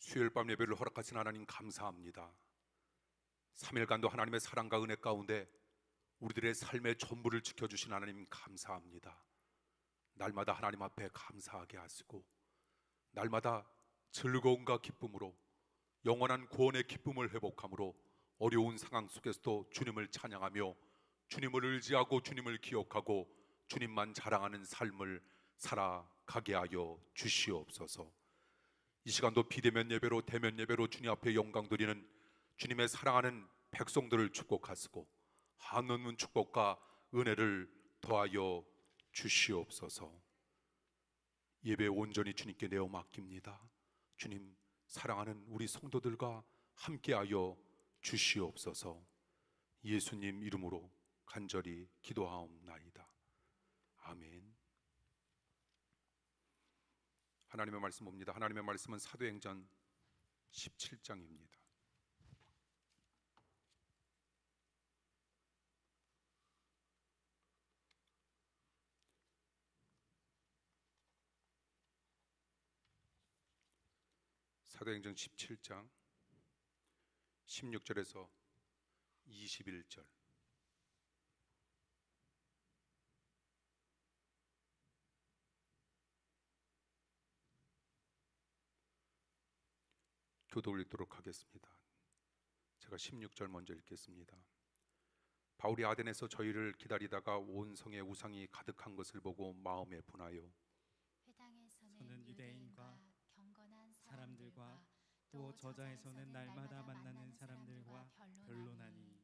수요일 밤 예배를 허락하신 하나님 감사합니다. 3일간도 하나님의 사랑과 은혜 가운데 우리들의 삶의 전부를 지켜주신 하나님 감사합니다. 날마다 하나님 앞에 감사하게 하시고 날마다 즐거움과 기쁨으로 영원한 구원의 기쁨을 회복함으로 어려운 상황 속에서도 주님을 찬양하며 주님을 의지하고 주님을 기억하고 주님만 자랑하는 삶을 살아가게 하여 주시옵소서. 이 시간도 비대면 예배로 대면 예배로 주님 앞에 영광 드리는 주님의 사랑하는 백성들을 축복하시고 한없는 축복과 은혜를 더하여 주시옵소서. 예배 온전히 주님께 내어 맡깁니다. 주님 사랑하는 우리 성도들과 함께하여 주시옵소서. 예수님 이름으로 간절히 기도하옵나이다. 아멘. 하나님의 말씀 봅니다. 하나님의 말씀은 사도행전 17장입니다. 사도행전 17장 16절에서 21절. 교독 읽도록 하겠습니다. 제가 16절 먼저 읽겠습니다. 바울이 아덴에서 저희를 기다리다가 온 성에 우상이 가득한 것을 보고 마음에 분하여 회당에서는 유대인과 경건한 사람들과 또 저자에서는 날마다 만나는 사람들과 변론하니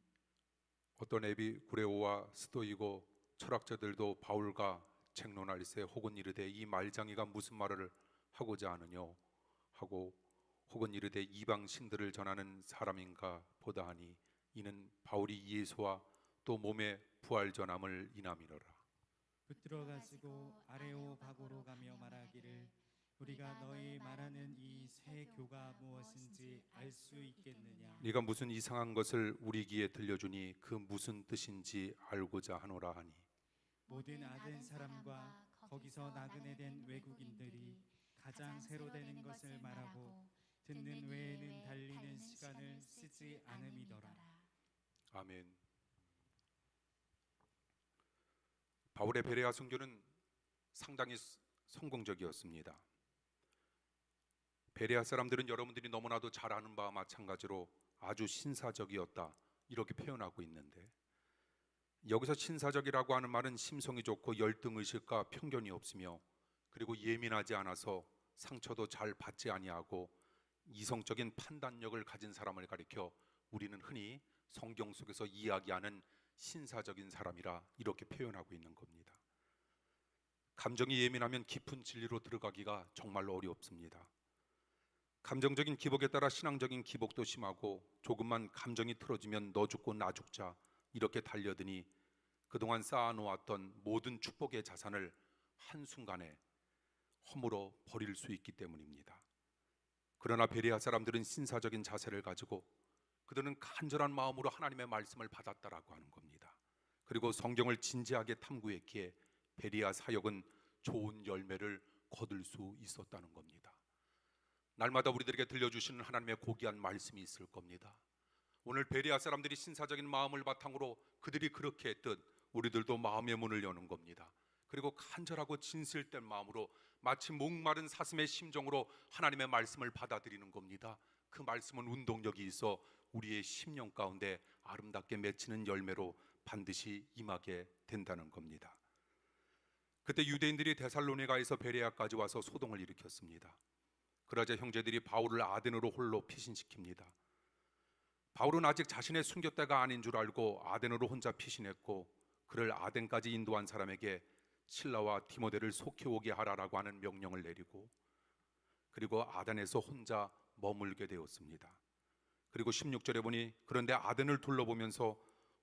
어떤 에비구레오와 스토이고 철학자들도 바울과 책론할세 혹은 이르되 이 말장이가 무슨 말을 하고자 하느뇨 하고 혹은 이르되 이방 신들을 전하는 사람인가 보다 하니 이는 바울이 예수와 또 몸의 부활 전함을 인함이로라. 붙들어 가지고 아레오바고로 가며 말하기를 우리가 너희 말하는 이 새 교가 무엇인지 알 수 있겠느냐. 네가 무슨 이상한 것을 우리 귀에 들려주니 그 무슨 뜻인지 알고자 하노라 하니 모든 아덴 사람과 거기서 나그네 된 외국인들이 가장 새로 되는 것을 말하고 듣는 외에는 달리는 시간을 쓰지 않음이더라. 아멘. 바울의 베레아 선교는 상당히 성공적이었습니다. 베레아 사람들은 여러분들이 너무나도 잘 아는 바와 마찬가지로 아주 신사적이었다 이렇게 표현하고 있는데, 여기서 신사적이라고 하는 말은 심성이 좋고 열등의식과 편견이 없으며 그리고 예민하지 않아서 상처도 잘 받지 아니하고 이성적인 판단력을 가진 사람을 가리켜 우리는 흔히 성경 속에서 이야기하는 신사적인 사람이라 이렇게 표현하고 있는 겁니다. 감정이 예민하면 깊은 진리로 들어가기가 정말 어렵습니다. 감정적인 기복에 따라 신앙적인 기복도 심하고 조금만 감정이 틀어지면 너 죽고 나 죽자 이렇게 달려드니 그동안 쌓아놓았던 모든 축복의 자산을 한순간에 허물어 버릴 수 있기 때문입니다. 그러나 베레아 사람들은 신사적인 자세를 가지고 그들은 간절한 마음으로 하나님의 말씀을 받았다라고 하는 겁니다. 그리고 성경을 진지하게 탐구했기에 베레아 사역은 좋은 열매를 거둘 수 있었다는 겁니다. 날마다 우리들에게 들려주시는 하나님의 고귀한 말씀이 있을 겁니다. 오늘 베레아 사람들이 신사적인 마음을 바탕으로 그들이 그렇게 했듯 우리들도 마음의 문을 여는 겁니다. 그리고 간절하고 진실된 마음으로 마치 목마른 사슴의 심정으로 하나님의 말씀을 받아들이는 겁니다. 그 말씀은 운동력이 있어 우리의 심령 가운데 아름답게 맺히는 열매로 반드시 임하게 된다는 겁니다. 그때 유대인들이 데살로니가에서 베레아까지 와서 소동을 일으켰습니다. 그러자 형제들이 바울을 아덴으로 홀로 피신시킵니다. 바울은 아직 자신의 순교때가 아닌 줄 알고 아덴으로 혼자 피신했고 그를 아덴까지 인도한 사람에게 실라와 디모데를 속히 오게 하라라고 하는 명령을 내리고 그리고 아덴에서 혼자 머물게 되었습니다. 그리고 16절에 보니 그런데 아덴을 둘러보면서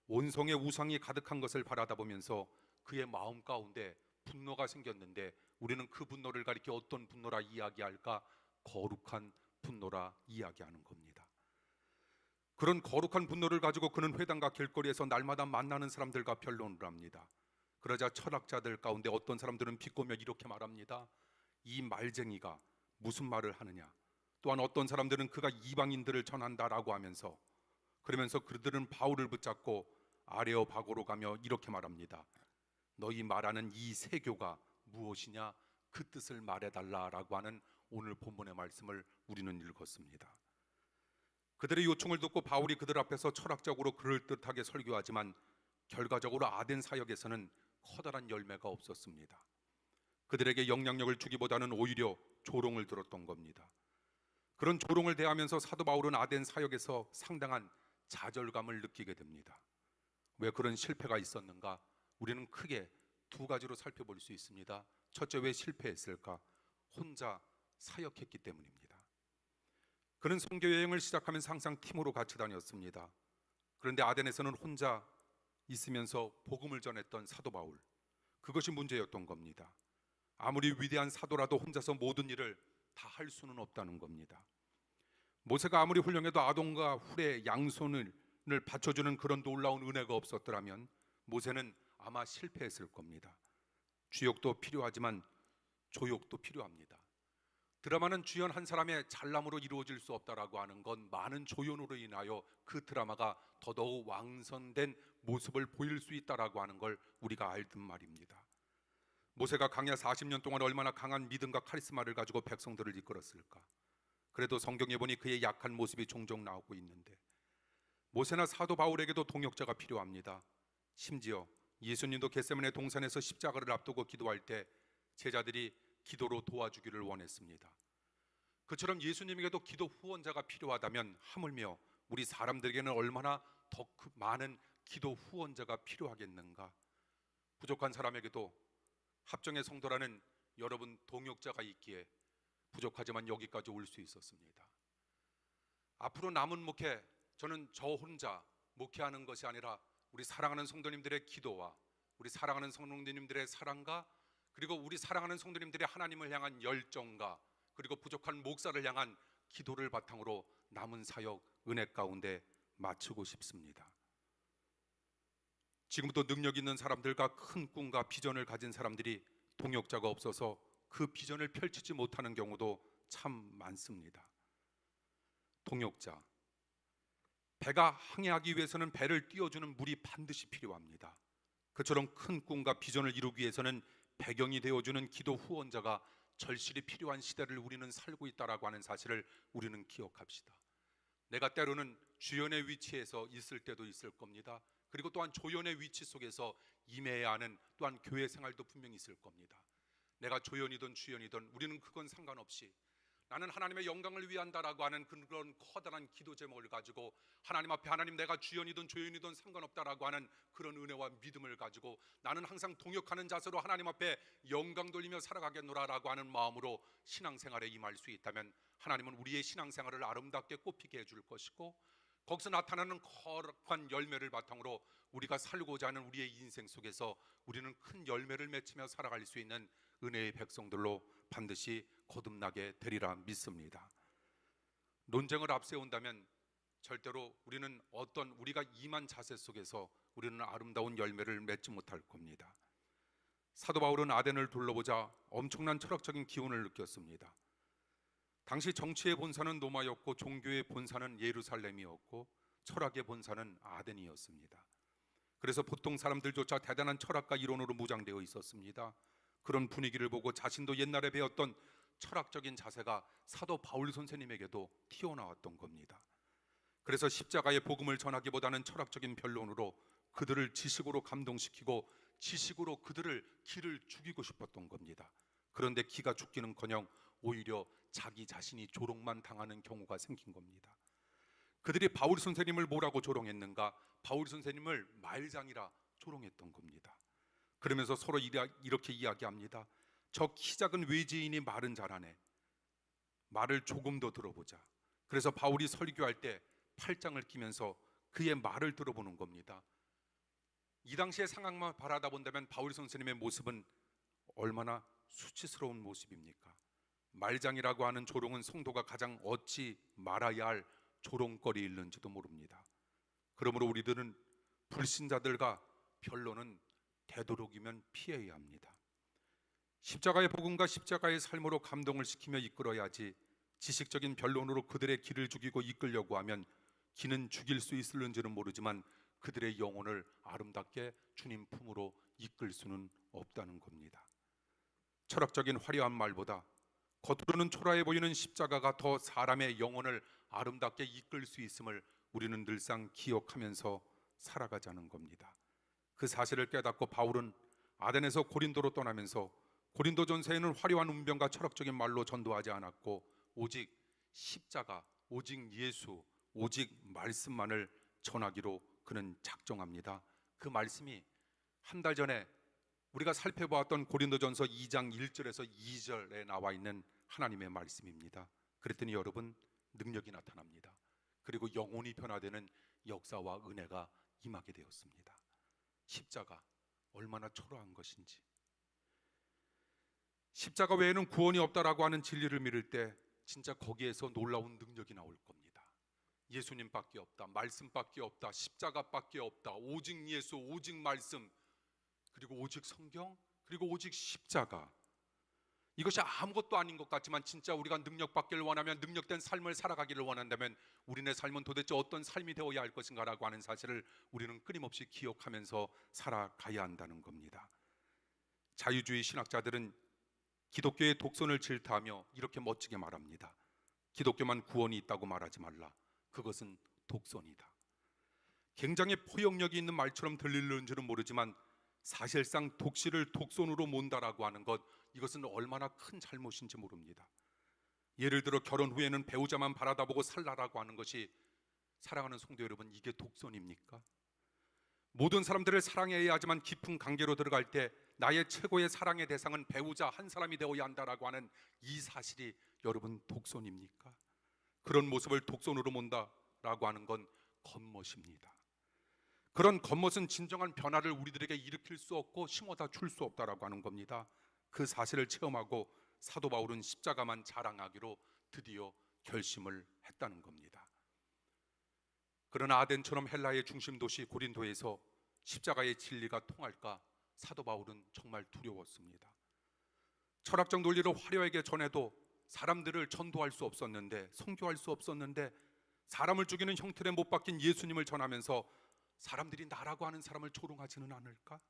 온 성에 우상이 가득한 것을 바라다보면서 그의 마음 가운데 분노가 생겼는데 우리는 그 분노를 가리켜 어떤 분노라 이야기할까? 거룩한 분노라 이야기하는 겁니다. 그런 거룩한 분노를 가지고 그는 회당과 길거리에서 날마다 만나는 사람들과 변론을 합니다. 그러자 철학자들 가운데 어떤 사람들은 비꼬며 이렇게 말합니다. 이 말쟁이가 무슨 말을 하느냐? 또한 어떤 사람들은 그가 이방인들을 전한다라고 하면서, 그러면서 그들은 바울을 붙잡고 아레오바고로 가며 이렇게 말합니다. 너희 말하는 이 세교가 무엇이냐, 그 뜻을 말해달라라고 하는 오늘 본문의 말씀을 우리는 읽었습니다. 그들의 요청을 듣고 바울이 그들 앞에서 철학적으로 그럴듯하게 설교하지만 결과적으로 아덴 사역에서는 커다란 열매가 없었습니다. 그들에게 영향력을 주기보다는 오히려 조롱을 들었던 겁니다. 그런 조롱을 대하면서 사도 바울은 아덴 사역에서 상당한 좌절감을 느끼게 됩니다. 왜 그런 실패가 있었는가? 우리는 크게 두 가지로 살펴볼 수 있습니다. 첫째, 왜 실패했을까? 혼자 사역했기 때문입니다. 그는 선교 여행을 시작하면서 항상 팀으로 같이 다녔습니다. 그런데 아덴에서는 혼자 있으면서 복음을 전했던 사도 바울, 그것이 문제였던 겁니다. 아무리 위대한 사도라도 혼자서 모든 일을 다 할 수는 없다는 겁니다. 모세가 아무리 훌륭해도 아동과 훌의 양손을 받쳐주는 그런 놀라운 은혜가 없었더라면 모세는 아마 실패했을 겁니다. 주역도 필요하지만 조역도 필요합니다. 드라마는 주연 한 사람의 잘남으로 이루어질 수 없다라고 하는 건 많은 조연으로 인하여 그 드라마가 더더욱 왕성된 모습을 보일 수 있다라고 하는 걸 우리가 알던 말입니다. 모세가 광야 40년 동안 얼마나 강한 믿음과 카리스마를 가지고 백성들을 이끌었을까? 그래도 성경에 보니 그의 약한 모습이 종종 나오고 있는데, 모세나 사도 바울에게도 동역자가 필요합니다. 심지어 예수님도 겟세마네 동산에서 십자가를 앞두고 기도할 때 제자들이 기도로 도와주기를 원했습니다. 그처럼 예수님에게도 기도 후원자가 필요하다면 하물며 우리 사람들에게는 얼마나 더 많은 기도 후원자가 필요하겠는가? 부족한 사람에게도 합정의 성도라는 여러분 동역자가 있기에 부족하지만 여기까지 올 수 있었습니다. 앞으로 남은 목회, 저는 저 혼자 목회하는 것이 아니라 우리 사랑하는 성도님들의 기도와 우리 사랑하는 성도님들의 사랑과 그리고 우리 사랑하는 성도님들의 하나님을 향한 열정과 그리고 부족한 목사를 향한 기도를 바탕으로 남은 사역 은혜 가운데 마치고 싶습니다. 지금부터 능력 있는 사람들과 큰 꿈과 비전을 가진 사람들이 동역자가 없어서 그 비전을 펼치지 못하는 경우도 참 많습니다. 동역자, 배가 항해하기 위해서는 배를 띄워주는 물이 반드시 필요합니다. 그처럼 큰 꿈과 비전을 이루기 위해서는 배경이 되어주는 기도 후원자가 절실히 필요한 시대를 우리는 살고 있다라고 하는 사실을 우리는 기억합시다. 내가 때로는 주연의 위치에서 있을 때도 있을 겁니다. 그리고 또한 조연의 위치 속에서 임해야 하는 또한 교회 생활도 분명히 있을 겁니다. 내가 조연이든 주연이든 우리는 그건 상관없이 나는 하나님의 영광을 위한다라고 하는 그런 커다란 기도 제목을 가지고 하나님 앞에, 하나님 내가 주연이든 조연이든 상관없다라고 하는 그런 은혜와 믿음을 가지고 나는 항상 동역하는 자세로 하나님 앞에 영광 돌리며 살아가겠노라라고 하는 마음으로 신앙생활에 임할 수 있다면 하나님은 우리의 신앙생활을 아름답게 꽃피게 해줄 것이고, 거기서 나타나는 거룩한 열매를 바탕으로 우리가 살고자 하는 우리의 인생 속에서 우리는 큰 열매를 맺으며 살아갈 수 있는 은혜의 백성들로 반드시 거듭나게 되리라 믿습니다. 논쟁을 앞세운다면 절대로 우리는 우리가 임한 자세 속에서 우리는 아름다운 열매를 맺지 못할 겁니다. 사도 바울은 아덴을 둘러보자 엄청난 철학적인 기운을 느꼈습니다. 당시 정치의 본사는 로마였고 종교의 본사는 예루살렘이었고 철학의 본사는 아덴이었습니다. 그래서 보통 사람들조차 대단한 철학과 이론으로 무장되어 있었습니다. 그런 분위기를 보고 자신도 옛날에 배웠던 철학적인 자세가 사도 바울 선생님에게도 튀어나왔던 겁니다. 그래서 십자가의 복음을 전하기보다는 철학적인 변론으로 그들을 지식으로 감동시키고 지식으로 그들을 기를 죽이고 싶었던 겁니다. 그런데 기가 죽기는커녕 오히려 자기 자신이 조롱만 당하는 경우가 생긴 겁니다. 그들이 바울 선생님을 뭐라고 조롱했는가? 바울 선생님을 말장이라 조롱했던 겁니다. 그러면서 서로 이렇게 이야기합니다. 저 키 작은 외지인이 말은 잘하네. 말을 조금 더 들어보자. 그래서 바울이 설교할 때 팔짱을 끼면서 그의 말을 들어보는 겁니다. 이 당시의 상황만 바라다 본다면 바울 선생님의 모습은 얼마나 수치스러운 모습입니까? 말장이라고 하는 조롱은 성도가 가장 얻지 말아야 할 조롱거리일는지도 모릅니다. 그러므로 우리들은 불신자들과 변론은 되도록이면 피해야 합니다. 십자가의 복음과 십자가의 삶으로 감동을 시키며 이끌어야지 지식적인 변론으로 그들의 길을 죽이고 이끌려고 하면 기는 죽일 수 있을는지는 모르지만 그들의 영혼을 아름답게 주님 품으로 이끌 수는 없다는 겁니다. 철학적인 화려한 말보다 겉으로는 초라해 보이는 십자가가 더 사람의 영혼을 아름답게 이끌 수 있음을 우리는 늘상 기억하면서 살아가자는 겁니다. 그 사실을 깨닫고 바울은 아덴에서 고린도로 떠나면서 고린도전서에는 화려한 운명과 철학적인 말로 전도하지 않았고 오직 십자가, 오직 예수, 오직 말씀만을 전하기로 그는 작정합니다. 그 말씀이 한 달 전에 우리가 살펴보았던 고린도전서 2장 1절에서 2절에 나와 있는 하나님의 말씀입니다. 그랬더니 여러분, 능력이 나타납니다. 그리고 영혼이 변화되는 역사와 은혜가 임하게 되었습니다. 십자가 얼마나 초라한 것인지. 십자가 외에는 구원이 없다라고 하는 진리를 믿을 때 진짜 거기에서 놀라운 능력이 나올 겁니다. 예수님밖에 없다, 말씀밖에 없다, 십자가밖에 없다, 오직 예수, 오직 말씀, 그리고 오직 성경, 그리고 오직 십자가. 이것이 아무것도 아닌 것 같지만 진짜 우리가 능력받기를 원하면, 능력된 삶을 살아가기를 원한다면 우리네 삶은 도대체 어떤 삶이 되어야 할 것인가라고 하는 사실을 우리는 끊임없이 기억하면서 살아가야 한다는 겁니다. 자유주의 신학자들은 기독교의 독선을 질타하며 이렇게 멋지게 말합니다. 기독교만 구원이 있다고 말하지 말라. 그것은 독선이다. 굉장히 포용력이 있는 말처럼 들리는지는 모르지만 사실상 독시를 독선으로 몬다라고 하는 것, 이것은 얼마나 큰 잘못인지 모릅니다. 예를 들어 결혼 후에는 배우자만 바라다보고 살라라고 하는 것이, 사랑하는 성도 여러분, 이게 독선입니까? 모든 사람들을 사랑해야 하지만 깊은 관계로 들어갈 때 나의 최고의 사랑의 대상은 배우자 한 사람이 되어야 한다라고 하는 이 사실이 여러분 독선입니까? 그런 모습을 독선으로 몬다라고 하는 건 겉멋입니다. 그런 겉멋은 진정한 변화를 우리들에게 일으킬 수 없고 심어다 줄 수 없다라고 하는 겁니다. 그 사실을 체험하고 사도 바울은 십자가만 자랑하기로 드디어 결심을 했다는 겁니다. 그러나 아덴처럼 헬라의 중심 도시 고린도에서 십자가의 진리가 통할까 사도 바울은 정말 두려웠습니다. 철학적 논리를 화려하게 전해도 사람들을 전도할 수 없었는데, 선교할 수 없었는데, 사람을 죽이는 형틀에 못 박힌 예수님을 전하면서 사람들이 나라고 하는 사람을 조롱하지는 않을까?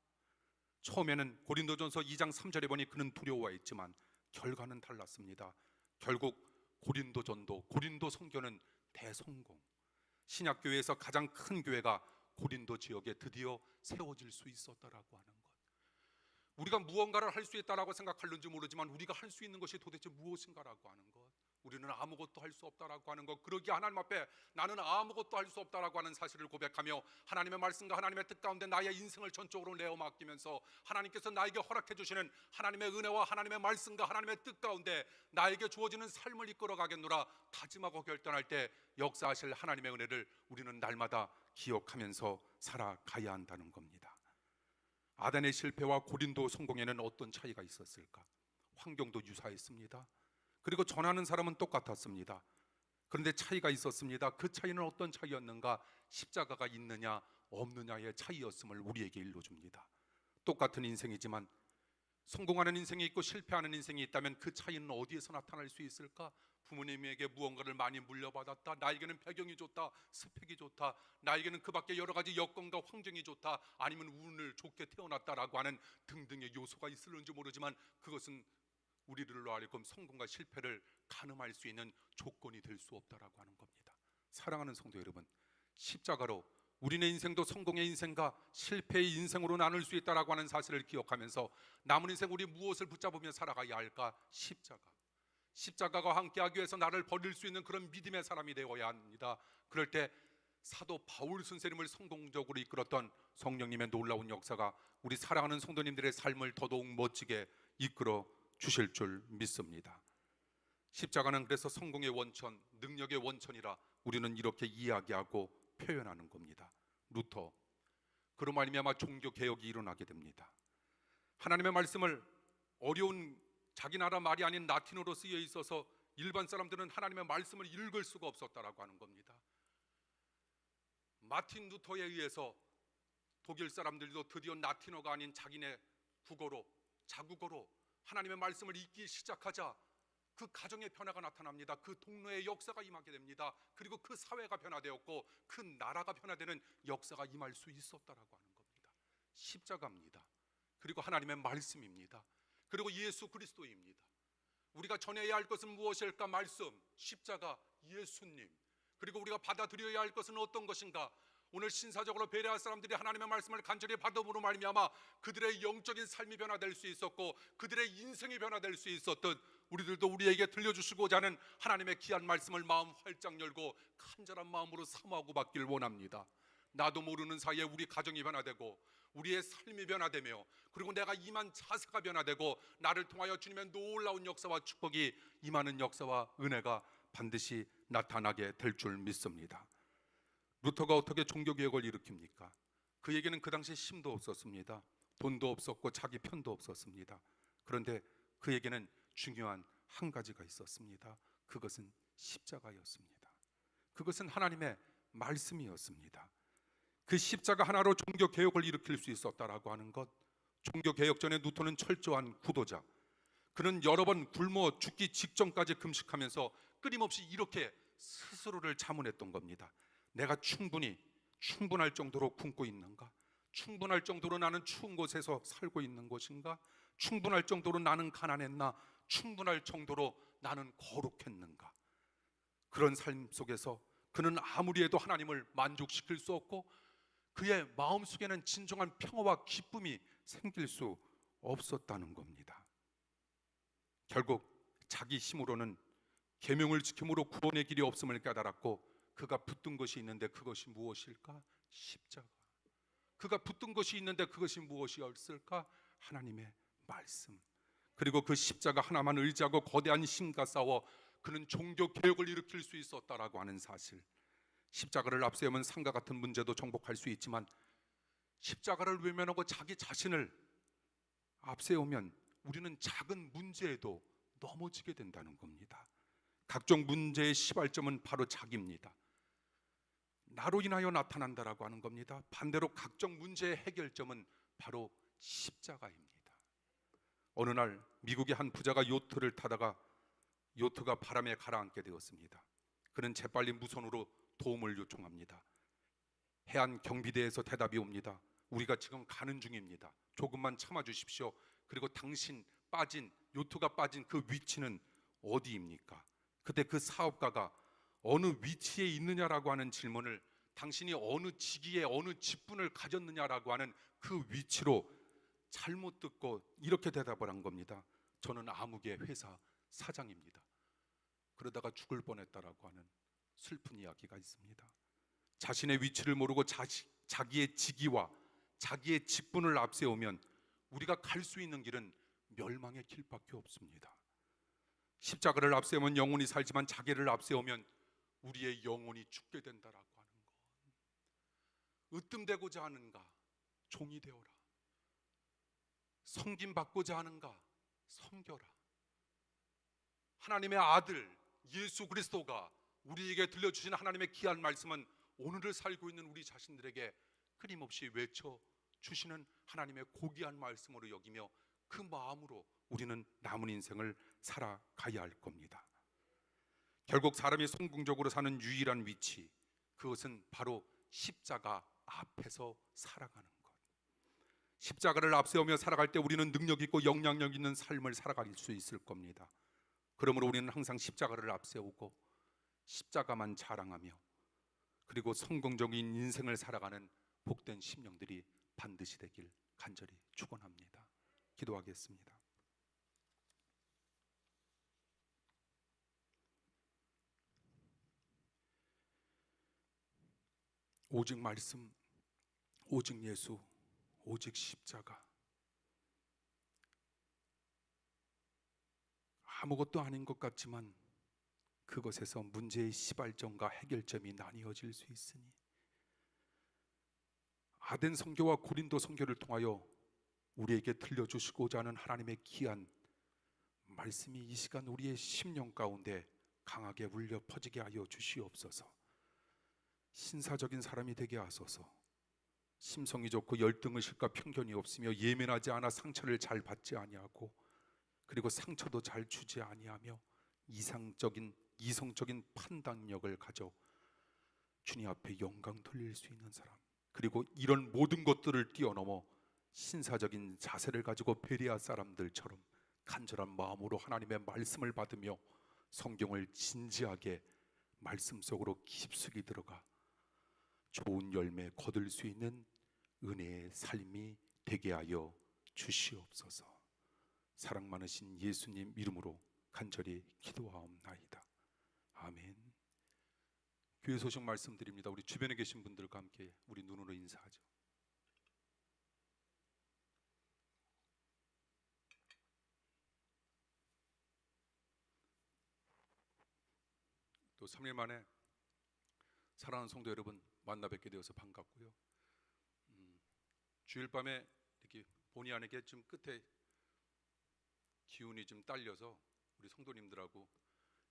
처음에는 고린도전서 2장 3절에 보니 그는 두려워했지만 결과는 달랐습니다. 결국 고린도 전도, 고린도 선교는 대성공. 신약교회에서 가장 큰 교회가 고린도 지역에 드디어 세워질 수 있었다라고 하는 것. 우리가 무언가를 할 수 있다라고 생각할는지 모르지만 우리가 할 수 있는 것이 도대체 무엇인가라고 하는 것, 우리는 아무것도 할 수 없다라고 하는 것, 그러기에 하나님 앞에 나는 아무것도 할 수 없다라고 하는 사실을 고백하며 하나님의 말씀과 하나님의 뜻 가운데 나의 인생을 전적으로 내어 맡기면서 하나님께서 나에게 허락해 주시는 하나님의 은혜와 하나님의 말씀과 하나님의 뜻 가운데 나에게 주어지는 삶을 이끌어가겠노라 다짐하고 결단할 때 역사하실 하나님의 은혜를 우리는 날마다 기억하면서 살아가야 한다는 겁니다. 아덴의 실패와 고린도 성공에는 어떤 차이가 있었을까? 환경도 유사했습니다. 그리고 전하는 사람은 똑같았습니다. 그런데 차이가 있었습니다. 그 차이는 어떤 차이였는가? 십자가가 있느냐 없느냐의 차이였음을 우리에게 일러줍니다. 똑같은 인생이지만 성공하는 인생이 있고 실패하는 인생이 있다면 그 차이는 어디에서 나타날 수 있을까? 부모님에게 무언가를 많이 물려받았다, 나에게는 배경이 좋다, 스펙이 좋다, 나에게는 그 밖에 여러 가지 여건과 환경이 좋다, 아니면 운을 좋게 태어났다라고 하는 등등의 요소가 있을는지 모르지만 그것은 우리들로 하여금 성공과 실패를 가늠할 수 있는 조건이 될 수 없다라고 하는 겁니다. 사랑하는 성도 여러분, 십자가로 우리네 인생도 성공의 인생과 실패의 인생으로 나눌 수 있다라고 하는 사실을 기억하면서 남은 인생 우리 무엇을 붙잡으며 살아가야 할까? 십자가가 함께하기 위해서 나를 버릴 수 있는 그런 믿음의 사람이 되어야 합니다. 그럴 때 사도 바울 선생님을 성공적으로 이끌었던 성령님의 놀라운 역사가 우리 사랑하는 성도님들의 삶을 더더욱 멋지게 이끌어 주실 줄 믿습니다. 십자가는 그래서 성공의 원천, 능력의 원천이라 우리는 이렇게 이야기하고 표현하는 겁니다. 루터, 그로 말미암아 종교 개혁이 일어나게 됩니다. 하나님의 말씀을 어려운 자기 나라 말이 아닌 라틴어로 쓰여 있어서 일반 사람들은 하나님의 말씀을 읽을 수가 없었다라고 하는 겁니다. 마틴 루터에 의해서 독일 사람들도 드디어 라틴어가 아닌 자기네 국어로, 자국어로 하나님의 말씀을 읽기 시작하자 그 가정의 변화가 나타납니다. 그 동네의 역사가 임하게 됩니다. 그리고 그 사회가 변화되었고 그 나라가 변화되는 역사가 임할 수 있었다라고 하는 겁니다. 십자가입니다. 그리고 하나님의 말씀입니다. 그리고 예수 그리스도입니다. 우리가 전해야 할 것은 무엇일까? 말씀, 십자가, 예수님. 그리고 우리가 받아들여야 할 것은 어떤 것인가? 오늘 신사적으로 베레아 사람들이 하나님의 말씀을 간절히 받음으로 말미암아 그들의 영적인 삶이 변화될 수 있었고 그들의 인생이 변화될 수 있었듯 우리들도 우리에게 들려주시고자 하는 하나님의 귀한 말씀을 마음 활짝 열고 간절한 마음으로 사모하고 받길 원합니다. 나도 모르는 사이에 우리 가정이 변화되고 우리의 삶이 변화되며 그리고 내가 임한 자세가 변화되고 나를 통하여 주님의 놀라운 역사와 축복이 임하는 역사와 은혜가 반드시 나타나게 될 줄 믿습니다. 루터가 어떻게 종교개혁을 일으킵니까? 그에게는 그 당시 힘도 없었습니다. 돈도 없었고 자기 편도 없었습니다. 그런데 그에게는 중요한 한 가지가 있었습니다. 그것은 십자가였습니다. 그것은 하나님의 말씀이었습니다. 그 십자가 하나로 종교개혁을 일으킬 수 있었다라고 하는 것. 종교개혁 전에 루터는 철저한 구도자. 그는 여러 번 굶어 죽기 직전까지 금식하면서 끊임없이 이렇게 스스로를 자문했던 겁니다. 내가 충분할 정도로 굶고 있는가? 충분할 정도로 나는 추운 곳에서 살고 있는 것인가? 충분할 정도로 나는 가난했나? 충분할 정도로 나는 거룩했는가? 그런 삶 속에서 그는 아무리 해도 하나님을 만족시킬 수 없고 그의 마음속에는 진정한 평화와 기쁨이 생길 수 없었다는 겁니다. 결국 자기 힘으로는 계명을 지킴으로 구원의 길이 없음을 깨달았고 그가 붙든 것이 있는데 그것이 무엇일까? 십자가. 그가 붙든 것이 있는데 그것이 무엇이었을까? 하나님의 말씀. 그리고 그 십자가 하나만 의지하고 거대한 힘과 싸워 그는 종교 개혁을 일으킬 수 있었다라고 하는 사실. 십자가를 앞세우면 산과 같은 문제도 정복할 수 있지만 십자가를 외면하고 자기 자신을 앞세우면 우리는 작은 문제에도 넘어지게 된다는 겁니다. 각종 문제의 시발점은 바로 자기입니다. 나로 인하여 나타난다라고 하는 겁니다. 반대로 각종 문제의 해결점은 바로 십자가입니다. 어느 날 미국의 한 부자가 요트를 타다가 요트가 바람에 가라앉게 되었습니다. 그는 재빨리 무선으로 도움을 요청합니다. 해안 경비대에서 대답이 옵니다. 우리가 지금 가는 중입니다. 조금만 참아 주십시오. 그리고 당신 요트가 빠진 그 위치는 어디입니까? 그때 그 사업가가 어느 위치에 있느냐라고 하는 질문을 당신이 어느 직위에 어느 직분을 가졌느냐라고 하는 그 위치로 잘못 듣고 이렇게 대답을 한 겁니다. 저는 아무개 회사 사장입니다. 그러다가 죽을 뻔했다라고 하는 슬픈 이야기가 있습니다. 자신의 위치를 모르고 자기의 직위와 자기의 직분을 앞세우면 우리가 갈 수 있는 길은 멸망의 길밖에 없습니다. 십자가를 앞세우면 영혼이 살지만 자기를 앞세우면 우리의 영혼이 죽게 된다라고 하는 것. 으뜸되고자 하는가? 종이 되어라. 섬김받고자 하는가? 섬겨라. 하나님의 아들 예수 그리스도가 우리에게 들려주신 하나님의 귀한 말씀은 오늘을 살고 있는 우리 자신들에게 끊임없이 외쳐주시는 하나님의 고귀한 말씀으로 여기며 그 마음으로 우리는 남은 인생을 살아가야 할 겁니다. 결국 사람이 성공적으로 사는 유일한 위치, 그것은 바로 십자가 앞에서 살아가는 것. 십자가를 앞세우며 살아갈 때 우리는 능력 있고 영향력 있는 삶을 살아갈 수 있을 겁니다. 그러므로 우리는 항상 십자가를 앞세우고 십자가만 자랑하며 그리고 성공적인 인생을 살아가는 복된 심령들이 반드시 되길 간절히 축원합니다. 기도하겠습니다. 오직 말씀, 오직 예수, 오직 십자가. 아무것도 아닌 것 같지만 그것에서 문제의 시발점과 해결점이 나뉘어질 수 있으니 아덴 선교와 고린도 선교를 통하여 우리에게 들려주시고자 하는 하나님의 귀한 말씀이 이 시간 우리의 심령 가운데 강하게 울려 퍼지게 하여 주시옵소서. 신사적인 사람이 되게 하소서. 심성이 좋고 열등의식과 편견이 없으며 예민하지 않아 상처를 잘 받지 아니하고 그리고 상처도 잘 주지 아니하며 이성적인 판단력을 가져 주님 앞에 영광 돌릴 수 있는 사람, 그리고 이런 모든 것들을 뛰어넘어 신사적인 자세를 가지고 베레아 사람들처럼 간절한 마음으로 하나님의 말씀을 받으며 성경을 진지하게 말씀 속으로 깊숙이 들어가 좋은 열매 거둘 수 있는 은혜의 삶이 되게 하여 주시옵소서. 사랑 많으신 예수님 이름으로 간절히 기도하옵나이다. 아멘. 교회 소식 말씀드립니다. 우리 주변에 계신 분들과 함께 우리 눈으로 인사하죠. 또 3일 만에 사랑하는 성도 여러분 만나 뵙게 되어서 반갑고요. 주일 밤에 이렇게 본의 아니게 좀 끝에 기운이 좀 딸려서 우리 성도님들하고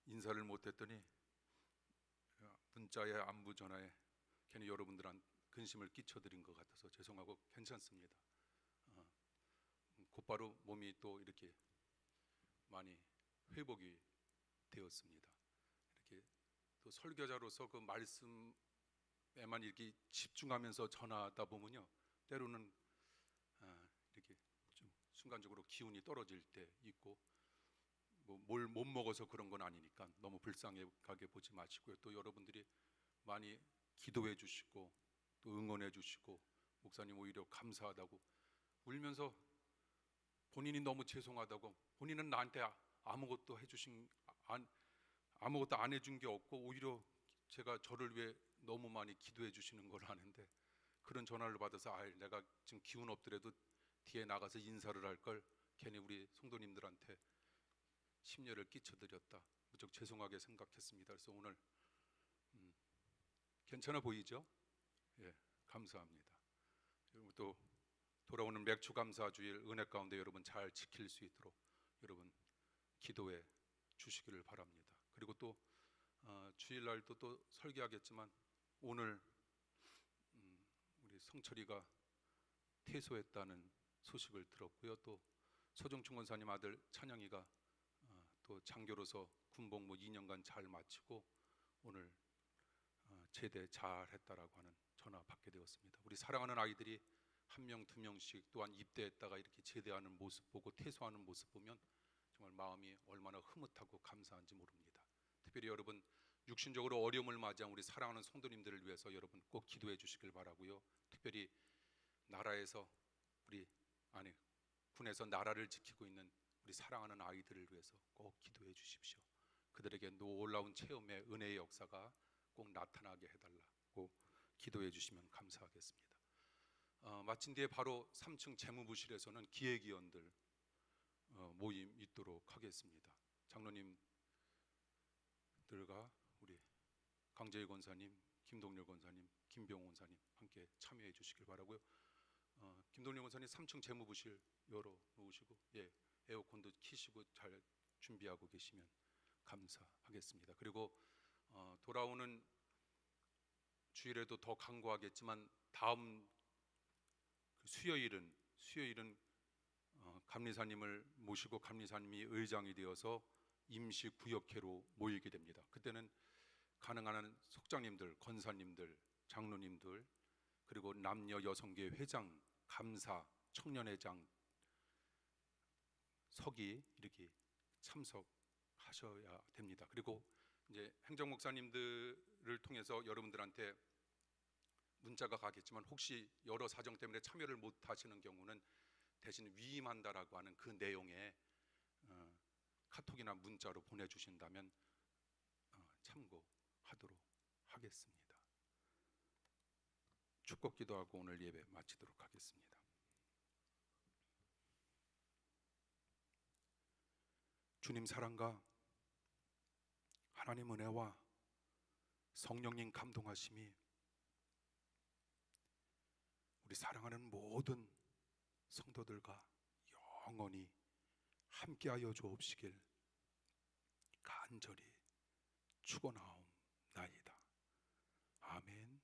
인사를 못했더니 문자에 안부 전화에 괜히 여러분들한 근심을 끼쳐드린 것 같아서 죄송하고 괜찮습니다. 곧바로 몸이 또 이렇게 많이 회복이 되었습니다. 이렇게 또 설교자로서 그 말씀에만 이렇게 집중하면서 전하다 보면요, 때로는 이렇게 좀 순간적으로 기운이 떨어질 때 있고, 뭐 뭘 못 먹어서 그런 건 아니니까 너무 불쌍하게 보지 마시고요. 또 여러분들이 많이 기도해 주시고 또 응원해 주시고 목사님 오히려 감사하다고 울면서 본인이 너무 죄송하다고, 본인은 나한테 아무것도 아무것도 안 해준 게 없고 오히려 제가 저를 위해 너무 많이 기도해 주시는 걸 아는데, 그런 전화를 받아서 내가 지금 기운 없더라도 뒤에 나가서 인사를 할 걸 괜히 우리 성도님들한테 심려를 끼쳐드렸다, 무척 죄송하게 생각했습니다. 그래서 오늘 괜찮아 보이죠? 예, 감사합니다. 여러분 또 돌아오는 맥주 감사 주일 은혜 가운데 여러분 잘 지킬 수 있도록 여러분 기도해 주시기를 바랍니다. 그리고 또 주일날도 또 설교하겠지만 오늘 우리 성철이가 퇴소했다는 소식을 들었고요. 또 서종충 권사님 아들 찬영이가 또 장교로서 군복무 2년간 잘 마치고 오늘 제대 잘 했다라고 하는 전화 받게 되었습니다. 우리 사랑하는 아이들이 한 명, 두 명씩 또한 입대했다가 이렇게 제대하는 모습 보고 퇴소하는 모습 보면 정말 마음이 얼마나 흐뭇하고 감사한지 모릅니다. 특별히 여러분 육신적으로 어려움을 맞이한 우리 사랑하는 성도님들을 위해서 여러분 꼭 기도해 주시길 바라고요. 특별히 나라에서 군에서 나라를 지키고 있는 우리 사랑하는 아이들을 위해서 꼭 기도해 주십시오. 그들에게 놀라운 체험의 은혜의 역사가 꼭 나타나게 해달라고 기도해 주시면 감사하겠습니다. 마친 뒤에 바로 3층 재무부실에서는 기획위원들 모임 있도록 하겠습니다. 장로님들과 우리 강재희 권사님, 김동렬 권사님, 김병호 권사님 함께 참여해 주시길 바라고요. 김동렬 권사님 3층 재무부실 열어 놓으시고 에어컨도 켜시고 잘 준비하고 계시면 감사하겠습니다. 그리고 돌아오는 주일에도 더 강구하겠지만 다음 수요일은 감리사님을 모시고 감리사님이 의장이 되어서 임시 구역회로 모이게 됩니다. 그때는 가능한 한 속장님들, 권사님들, 장로님들, 그리고 남녀 여성계 회장, 감사, 청년회장, 서기 이렇게 참석하셔야 됩니다. 그리고 이제 행정목사님들을 통해서 여러분들한테 문자가 가겠지만 혹시 여러 사정 때문에 참여를 못 하시는 경우는 대신 위임한다라고 하는 그 내용에 카톡이나 문자로 보내주신다면 참고하도록 하겠습니다. 축복 기도하고 오늘 예배 마치도록 하겠습니다. 주님 사랑과 하나님 은혜와 성령님 감동하심이 우리 사랑하는 모든 성도들과 영원히 함께하여 주옵시길 간절히 축원하옵나이다. 아멘.